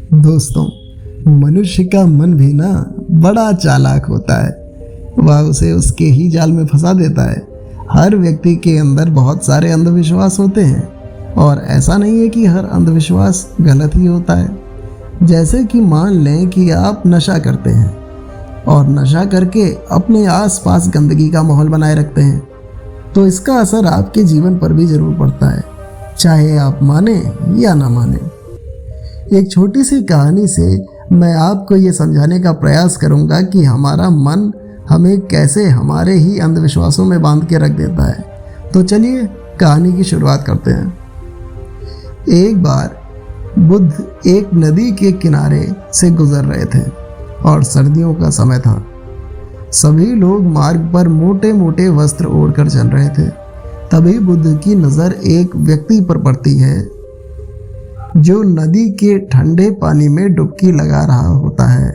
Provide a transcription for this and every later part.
दोस्तों, मनुष्य का मन भी ना बड़ा चालाक होता है। वह उसे उसके ही जाल में फंसा देता है। हर व्यक्ति के अंदर बहुत सारे अंधविश्वास होते हैं और ऐसा नहीं है कि हर अंधविश्वास गलत ही होता है। जैसे कि मान लें कि आप नशा करते हैं और नशा करके अपने आसपास गंदगी का माहौल बनाए रखते हैं, तो इसका असर आपके जीवन पर भी ज़रूर पड़ता है, चाहे आप माने या ना माने। एक छोटी सी कहानी से मैं आपको ये समझाने का प्रयास करूँगा कि हमारा मन हमें कैसे हमारे ही अंधविश्वासों में बांध के रख देता है। तो चलिए कहानी की शुरुआत करते हैं। एक बार बुद्ध एक नदी के किनारे से गुजर रहे थे और सर्दियों का समय था। सभी लोग मार्ग पर मोटे मोटे वस्त्र ओढ़कर चल रहे थे। तभी बुद्ध की नज़र एक व्यक्ति पर पड़ती है जो नदी के ठंडे पानी में डुबकी लगा रहा होता है।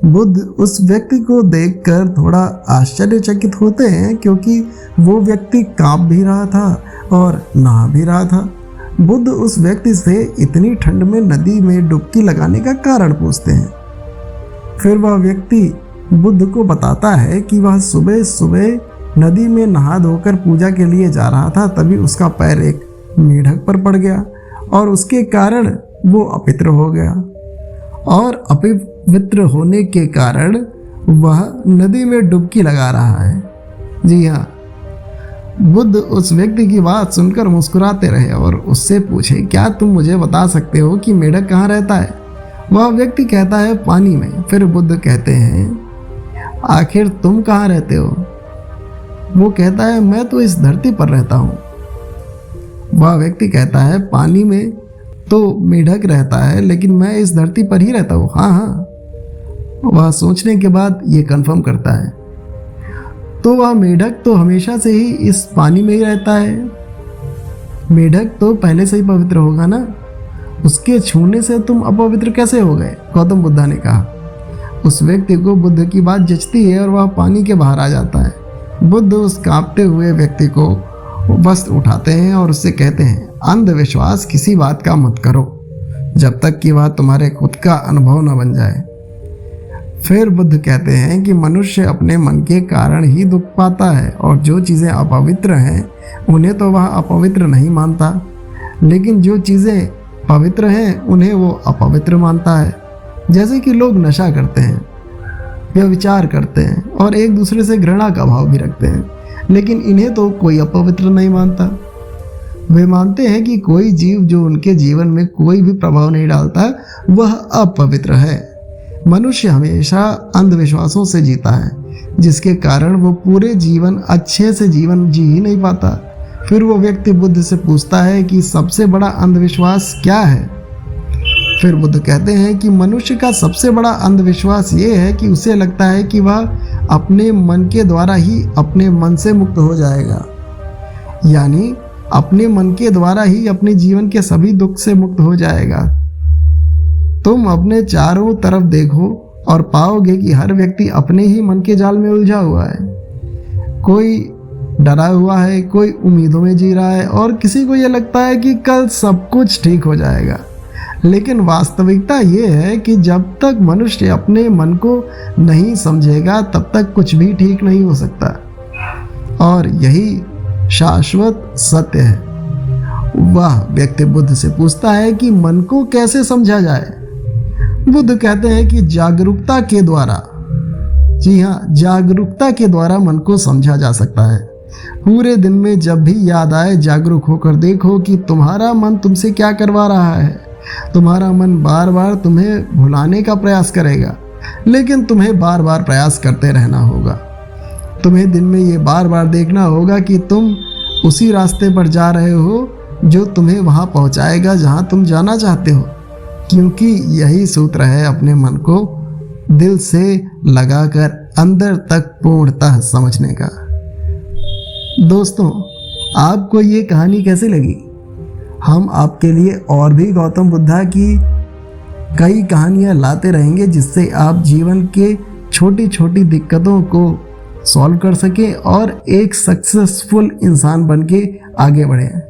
बुद्ध उस व्यक्ति को देखकर थोड़ा आश्चर्यचकित होते हैं, क्योंकि वो व्यक्ति कांप भी रहा था और नहा भी रहा था। बुद्ध उस व्यक्ति से इतनी ठंड में नदी में डुबकी लगाने का कारण पूछते हैं। फिर वह व्यक्ति बुद्ध को बताता है कि वह सुबह सुबह नदी में नहा धोकर पूजा के लिए जा रहा था, तभी उसका पैर एक मेढक पर पड़ गया और उसके कारण वो अपवित्र हो गया, और अपवित्र होने के कारण वह नदी में डुबकी लगा रहा है। जी हाँ, बुद्ध उस व्यक्ति की बात सुनकर मुस्कुराते रहे और उससे पूछे, क्या तुम मुझे बता सकते हो कि मेढक कहाँ रहता है? वह व्यक्ति कहता है, पानी में। फिर बुद्ध कहते हैं, आखिर तुम कहाँ रहते हो? वो कहता है, मैं तो इस धरती पर रहता हूँ। वह व्यक्ति कहता है, पानी में तो मेढक रहता है, लेकिन मैं इस धरती पर ही रहता हूँ। हाँ हाँ। वह सोचने के बाद ये कंफर्म करता है, तो वह मेढक तो हमेशा से ही इस पानी में ही रहता है। मेढक तो पहले से ही पवित्र होगा ना, उसके छूने से तुम अपवित्र कैसे हो गए? गौतम बुद्धा ने कहा। उस व्यक्ति को बुद्ध की बात जचती है और वह पानी के बाहर आ जाता है। बुद्ध उस कांपते हुए व्यक्ति को वस्त्र उठाते हैं और उससे कहते हैं, अंधविश्वास किसी बात का मत करो जब तक कि वह तुम्हारे खुद का अनुभव न बन जाए। फिर बुद्ध कहते हैं कि मनुष्य अपने मन के कारण ही दुख पाता है, और जो चीज़ें अपवित्र हैं उन्हें तो वह अपवित्र नहीं मानता, लेकिन जो चीज़ें पवित्र हैं उन्हें वो अपवित्र मानता है। जैसे कि लोग नशा करते हैं, व्यभिचार करते हैं और एक दूसरे से घृणा का भाव भी रखते हैं, लेकिन इन्हें तो कोई अपवित्र नहीं मानता। वे मानते हैं कि कोई जीव जो उनके जीवन में कोई भी प्रभाव नहीं डालता वह अपवित्र है। मनुष्य हमेशा अंधविश्वासों से जीता है, जिसके कारण वो पूरे जीवन अच्छे से जीवन जी ही नहीं पाता। फिर वो व्यक्ति बुद्ध से पूछता है कि सबसे बड़ा अंधविश्वास क्या है? फिर बुद्ध कहते हैं कि मनुष्य का सबसे बड़ा अंधविश्वास ये है कि उसे लगता है कि वह अपने मन के द्वारा ही अपने मन से मुक्त हो जाएगा, यानी अपने मन के द्वारा ही अपने जीवन के सभी दुख से मुक्त हो जाएगा। तुम अपने चारों तरफ देखो और पाओगे कि हर व्यक्ति अपने ही मन के जाल में उलझा हुआ है। कोई डरा हुआ है, कोई उम्मीदों में जी रहा है, और किसी को यह लगता है कि कल सब कुछ ठीक हो जाएगा। लेकिन वास्तविकता ये है कि जब तक मनुष्य अपने मन को नहीं समझेगा तब तक कुछ भी ठीक नहीं हो सकता, और यही शाश्वत सत्य है। वह व्यक्ति बुद्ध से पूछता है कि मन को कैसे समझा जाए? बुद्ध कहते हैं कि जागरूकता के द्वारा। जी हाँ, जागरूकता के द्वारा मन को समझा जा सकता है। पूरे दिन में जब भी याद आए, जागरूक होकर देखो कि तुम्हारा मन तुमसे क्या करवा रहा है। तुम्हारा मन बार बार तुम्हें भुलाने का प्रयास करेगा, लेकिन तुम्हें बार बार प्रयास करते रहना होगा। तुम्हें दिन में ये बार बार देखना होगा कि तुम उसी रास्ते पर जा रहे हो जो तुम्हें वहाँ पहुँचाएगा जहाँ तुम जाना चाहते हो, क्योंकि यही सूत्र है अपने मन को दिल से लगाकर अंदर तक पूर्णतः समझने का। दोस्तों, आपको ये कहानी कैसी लगी? हम आपके लिए और भी गौतम बुद्धा की कई कहानियाँ लाते रहेंगे, जिससे आप जीवन के छोटी छोटी दिक्कतों को सॉल्व कर सकें और एक सक्सेसफुल इंसान बन के आगे बढ़ें।